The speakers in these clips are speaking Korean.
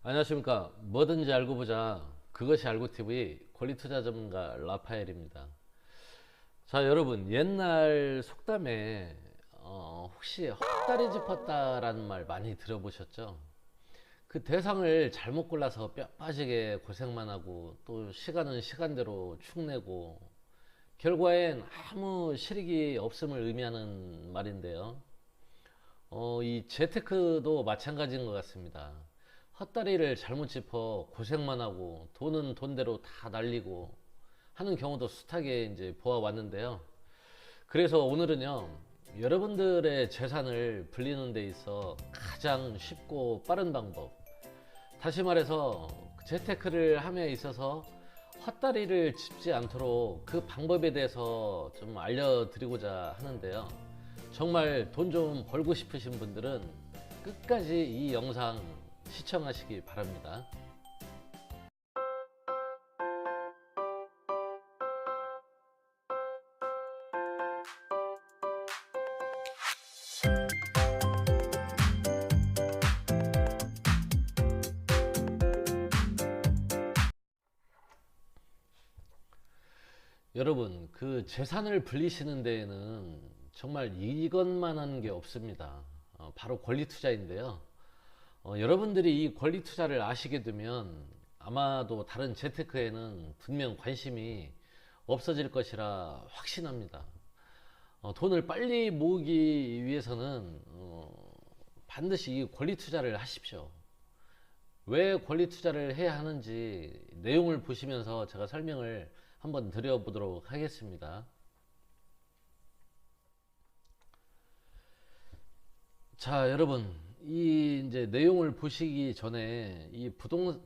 안녕하십니까. 뭐든지 알고 보자. 그것이 알고 TV 권리투자 전문가 라파엘입니다. 자, 여러분 옛날 속담에 혹시 헛다리 짚었다라는 말 많이 들어보셨죠? 그 대상을 잘못 골라서 뼈 빠지게 고생만 하고 또 시간은 시간대로 축내고 결과엔 아무 실익이 없음을 의미하는 말인데요. 이 재테크도 마찬가지인 것 같습니다. 헛다리를 잘못 짚어 고생만 하고 돈은 돈대로 다 날리고 하는 경우도 숱하게 이제 보아왔는데요. 그래서 오늘은요, 여러분들의 재산을 불리는 데 있어 가장 쉽고 빠른 방법, 다시 말해서 재테크를 함에 있어서 헛다리를 짚지 않도록 그 방법에 대해서 좀 알려드리고자 하는데요. 정말 돈 좀 벌고 싶으신 분들은 끝까지 이 영상 시청하시기 바랍니다. 여러분, 그 재산을 불리시는 데에는 정말 이것만 하는 게 없습니다. 바로 권리 투자인데요. 여러분들이 이 권리 투자를 아시게 되면 아마도 다른 재테크에는 분명 관심이 없어질 것이라 확신합니다. 돈을 빨리 모으기 위해서는 반드시 이 권리 투자를 하십시오. 왜 권리 투자를 해야 하는지 내용을 보시면서 제가 설명을 한번 드려보도록 하겠습니다. 자, 여러분, 이 이제 내용을 보시기 전에 이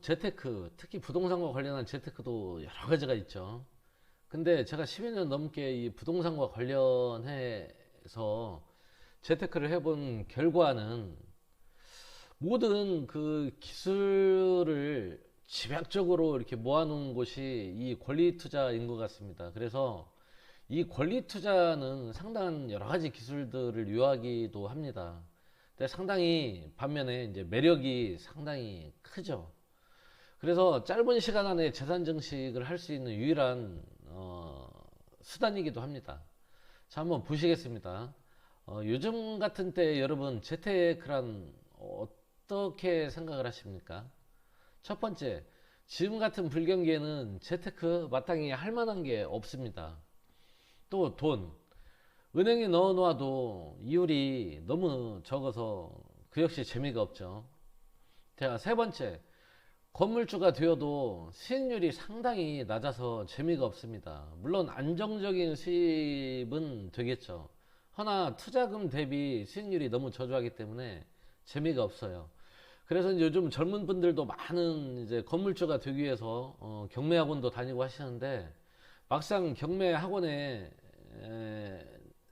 재테크, 특히 부동산과 관련한 재테크도 여러 가지가 있죠. 근데 제가 10여 년 넘게 이 부동산과 관련해서 재테크를 해본 결과는 모든 그 기술을 집약적으로 이렇게 모아놓은 곳이 이 권리 투자인 것 같습니다. 그래서 이 권리 투자는 상당한 여러 가지 기술들을 요하기도 합니다. 근데 상당히 반면에 이제 매력이 상당히 크죠. 그래서 짧은 시간 안에 재산 증식을 할 수 있는 유일한 수단이기도 합니다. 자, 한번 보시겠습니다. 요즘 같은 때 여러분 재테크란 어떻게 생각을 하십니까? 첫 번째, 지금 같은 불경기에는 재테크 마땅히 할 만한 게 없습니다. 또 돈, 은행에 넣어 놓아도 이율이 너무 적어서 그 역시 재미가 없죠. 자, 세 번째, 건물주가 되어도 수익률이 상당히 낮아서 재미가 없습니다. 물론 안정적인 수입은 되겠죠. 허나 투자금 대비 수익률이 너무 저조하기 때문에 재미가 없어요. 그래서 요즘 젊은 분들도 많은 이제 건물주가 되기 위해서 경매 학원도 다니고 하시는데 막상 경매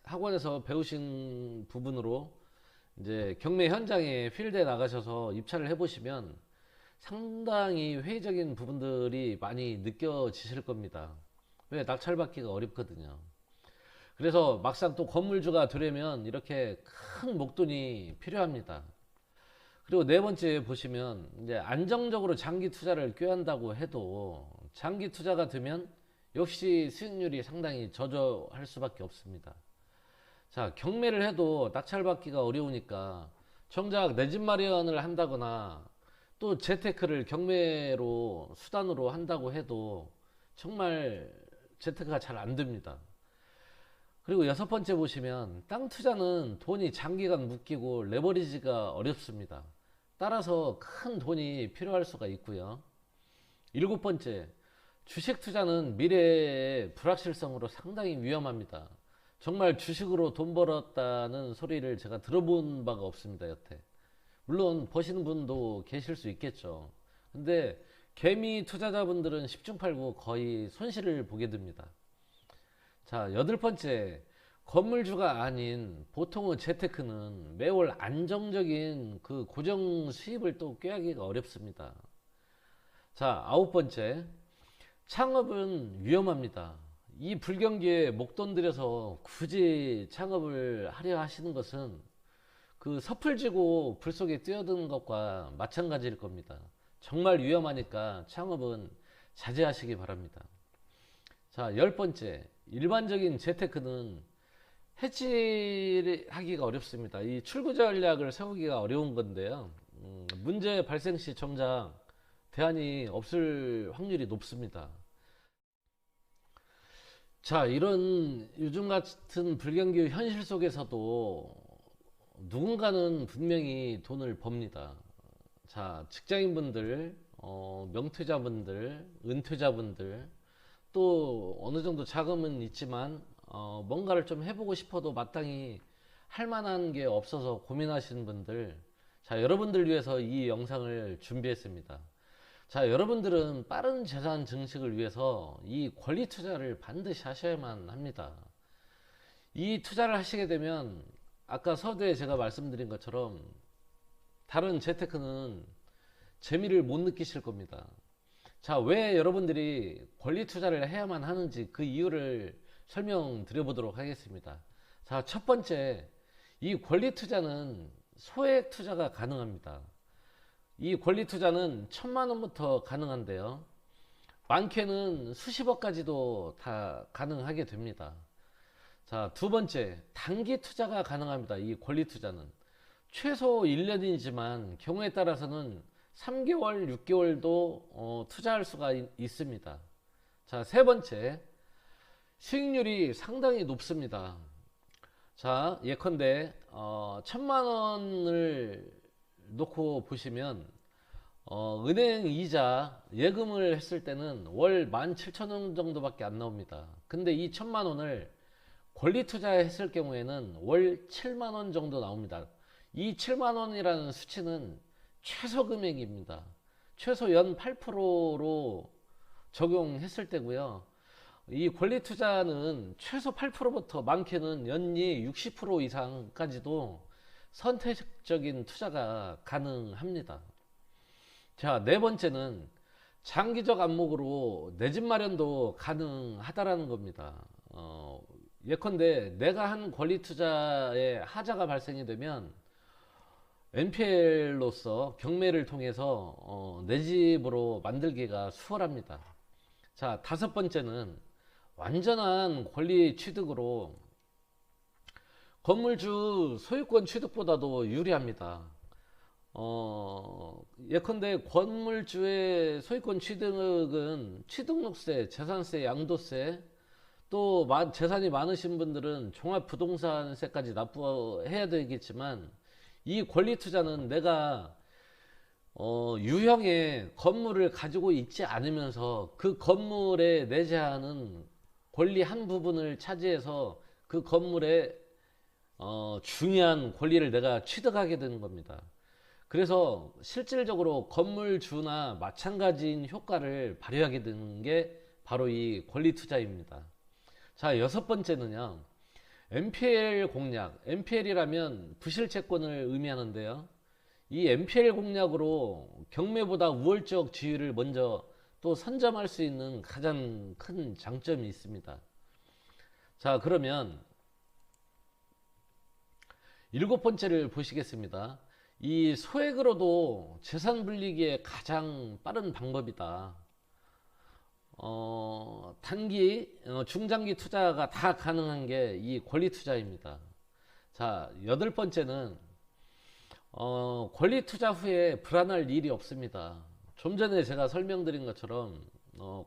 학원에서 배우신 부분으로 이제 경매 현장에 필드에 나가셔서 입찰을 해보시면 상당히 회의적인 부분들이 많이 느껴지실 겁니다. 왜? 낙찰받기가 어렵거든요. 그래서 막상 또 건물주가 되려면 이렇게 큰 목돈이 필요합니다. 그리고 네 번째 보시면 이제 안정적으로 장기 투자를 꾀한다고 해도 장기 투자가 되면 역시 수익률이 상당히 저조할 수밖에 없습니다. 자, 경매를 해도 낙찰받기가 어려우니까 정작 내 집 마련을 한다거나 또 재테크를 경매로 수단으로 한다고 해도 정말 재테크가 잘 안 됩니다. 그리고 여섯 번째 보시면 땅 투자는 돈이 장기간 묶이고 레버리지가 어렵습니다. 따라서 큰 돈이 필요할 수가 있고요. 일곱 번째, 주식 투자는 미래의 불확실성으로 상당히 위험합니다. 정말 주식으로 돈 벌었다는 소리를 제가 들어본 바가 없습니다, 여태. 물론 버시는 분도 계실 수 있겠죠. 근데 개미 투자자분들은 10중 8구 거의 손실을 보게 됩니다. 자, 여덟 번째, 건물주가 아닌 보통의 재테크는 매월 안정적인 그 고정 수입을 또 꾀하기가 어렵습니다. 자, 아홉 번째, 창업은 위험합니다. 이 불경기에 목돈 들여서 굳이 창업을 하려 하시는 것은 그 섣불지고 불 속에 뛰어드는 것과 마찬가지일 겁니다. 정말 위험하니까 창업은 자제하시기 바랍니다. 자, 10번째, 일반적인 재테크는 해지하기가 어렵습니다. 이 출구 전략을 세우기가 어려운 건데요. 문제 발생 시 정작 대안이 없을 확률이 높습니다. 자, 이런 요즘 같은 불경기 현실 속에서도 누군가는 분명히 돈을 법니다. 자, 직장인분들, 명퇴자분들, 은퇴자분들, 또 어느 정도 자금은 있지만 뭔가를 좀 해보고 싶어도 마땅히 할 만한 게 없어서 고민하시는 분들, 자, 여러분들 위해서 이 영상을 준비했습니다. 자, 여러분들은 빠른 재산 증식을 위해서 이 권리 투자를 반드시 하셔야만 합니다. 이 투자를 하시게 되면 아까 서두에 제가 말씀드린 것처럼 다른 재테크는 재미를 못 느끼실 겁니다. 자, 왜 여러분들이 권리 투자를 해야만 하는지 그 이유를 설명드려 보도록 하겠습니다. 자, 첫 번째, 이 권리 투자는 소액 투자가 가능합니다. 이 권리 투자는 1000만 원부터 가능한데요. 많게는 수십억까지도 다 가능하게 됩니다. 자, 두 번째, 단기 투자가 가능합니다. 이 권리 투자는 최소 1년이지만 경우에 따라서는 3개월, 6개월도 투자할 수가 있습니다. 자, 세 번째, 수익률이 상당히 높습니다. 자, 예컨대 1000만 원을 놓고 보시면 은행 이자 예금을 했을 때는 월 17,000원 정도밖에 안 나옵니다. 근데 이 1000만 원을 권리 투자했을 경우에는 월 7만 원 정도 나옵니다. 이 7만 원이라는 수치는 최소 금액입니다. 최소 연 8%로 적용했을 때고요. 이 권리 투자는 최소 8%부터 많게는 연이 60% 이상까지도 선택적인 투자가 가능합니다. 자, 네 번째는 장기적 안목으로 내 집 마련도 가능하다라는 겁니다. 예컨대 내가 한 권리 투자에 하자가 발생이 되면 NPL로서 경매를 통해서 내 집으로 만들기가 수월합니다. 자, 다섯 번째는 완전한 권리 취득으로 건물주 소유권 취득보다도 유리합니다. 예컨대 건물주의 소유권 취득은 취득록세, 재산세, 양도세, 또 재산이 많으신 분들은 종합부동산세까지 납부해야 되겠지만 이 권리 투자는 내가 유형의 건물을 가지고 있지 않으면서 그 건물에 내재하는 권리 한 부분을 차지해서 그 건물의 중요한 권리를 내가 취득하게 되는 겁니다. 그래서 실질적으로 건물주나 마찬가지인 효과를 발휘하게 되는 게 바로 이 권리 투자입니다. 자, 여섯 번째는요, NPL 공략. NPL이라면 부실채권을 의미하는데요. 이 NPL 공략으로 경매보다 우월적 지위를 먼저 또 선점할 수 있는 가장 큰 장점이 있습니다. 자, 그러면 일곱 번째를 보시겠습니다. 이 소액으로도 재산 불리기에 가장 빠른 방법이다. 단기, 중장기 투자가 다 가능한 게 이 권리 투자입니다. 자, 여덟 번째는 권리 투자 후에 불안할 일이 없습니다. 좀 전에 제가 설명드린 것처럼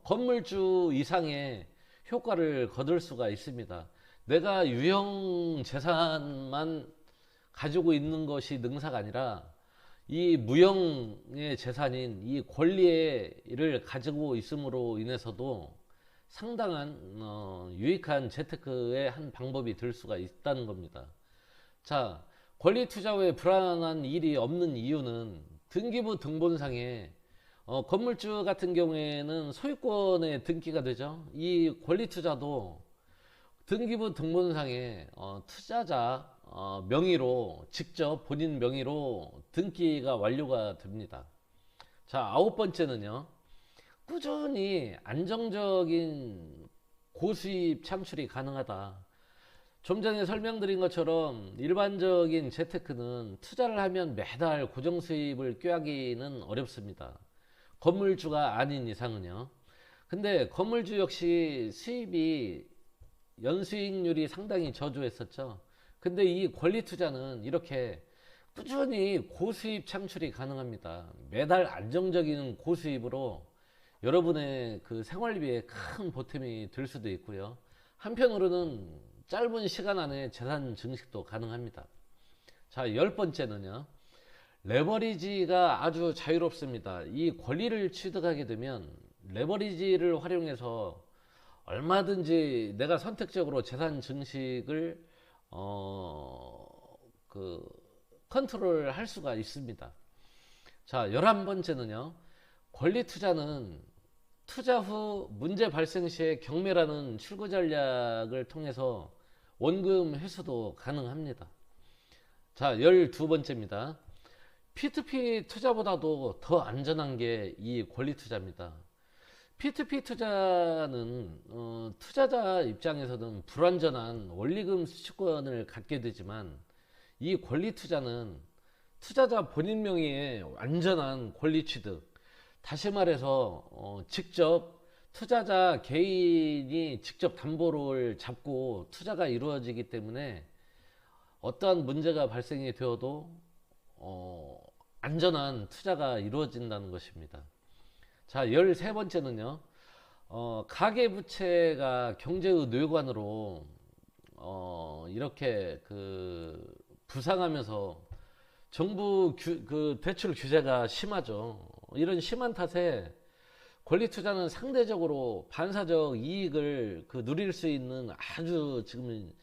건물주 이상의 효과를 거둘 수가 있습니다. 내가 유형 재산만 가지고 있는 것이 능사가 아니라 이 무형의 재산인 이 권리를 가지고 있음으로 인해서도 상당한 유익한 재테크의 한 방법이 될 수가 있다는 겁니다. 자, 권리 투자 후에 불안한 일이 없는 이유는 등기부 등본상에 건물주 같은 경우에는 소유권에 등기가 되죠. 이 권리 투자도 등기부 등본상에 투자자 명의로 직접 본인 명의로 등기가 완료가 됩니다. 자, 아홉 번째는요, 꾸준히 안정적인 고수입 창출이 가능하다. 좀 전에 설명드린 것처럼 일반적인 재테크는 투자를 하면 매달 고정 수입을 꾀하기는 어렵습니다. 건물주가 아닌 이상은요. 근데 건물주 역시 수입이 연수익률이 상당히 저조했었죠. 근데 이 권리 투자는 이렇게 꾸준히 고수입 창출이 가능합니다. 매달 안정적인 고수입으로 여러분의 그 생활비에 큰 보탬이 될 수도 있고요. 한편으로는 짧은 시간 안에 재산 증식도 가능합니다. 자, 10번째는요. 레버리지가 아주 자유롭습니다. 이 권리를 취득하게 되면 레버리지를 활용해서 얼마든지 내가 선택적으로 재산 증식을 컨트롤 할 수가 있습니다. 자, 11번째는요. 권리 투자는 투자 후 문제 발생 시에 경매라는 출구 전략을 통해서 원금 회수도 가능합니다. 자, 12번째입니다. P2P 투자보다도 더 안전한 게 이 권리 투자입니다. P2P 투자는 투자자 입장에서는 불완전한 원리금 수취권을 갖게 되지만 이 권리 투자는 투자자 본인 명의의 완전한 권리 취득, 다시 말해서 직접 투자자 개인이 직접 담보를 잡고 투자가 이루어지기 때문에 어떠한 문제가 발생이 되어도 안전한 투자가 이루어진다는 것입니다. 자, 13번째는요. 가계부채가 경제의 뇌관으로 이렇게 부상하면서 정부 대출 규제가 심하죠. 이런 심한 탓에 권리 투자는 상대적으로 반사적 이익을 누릴 수 있는 아주 지금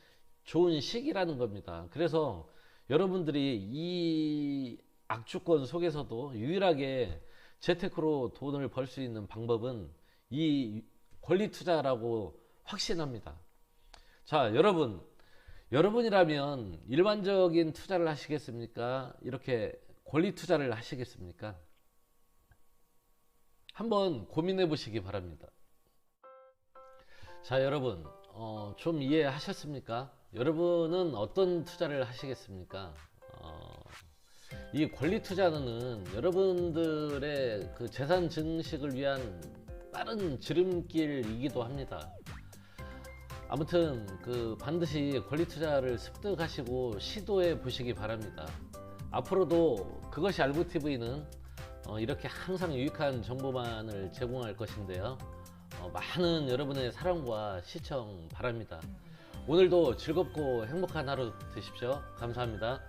좋은 시기라는 겁니다. 그래서 여러분들이 이 악주권 속에서도 유일하게 재테크로 돈을 벌 수 있는 방법은 이 권리 투자라고 확신합니다. 자, 여러분이라면 일반적인 투자를 하시겠습니까? 이렇게 권리 투자를 하시겠습니까? 한번 고민해 보시기 바랍니다. 자, 여러분 좀 이해하셨습니까? 여러분은 어떤 투자를 하시겠습니까? 이 권리 투자는 여러분들의 재산 증식을 위한 빠른 지름길이기도 합니다. 아무튼 반드시 권리 투자를 습득하시고 시도해 보시기 바랍니다. 앞으로도 그것이 알고 TV는 이렇게 항상 유익한 정보만을 제공할 것인데요. 많은 여러분의 사랑과 시청 바랍니다. 오늘도 즐겁고 행복한 하루 되십시오. 감사합니다.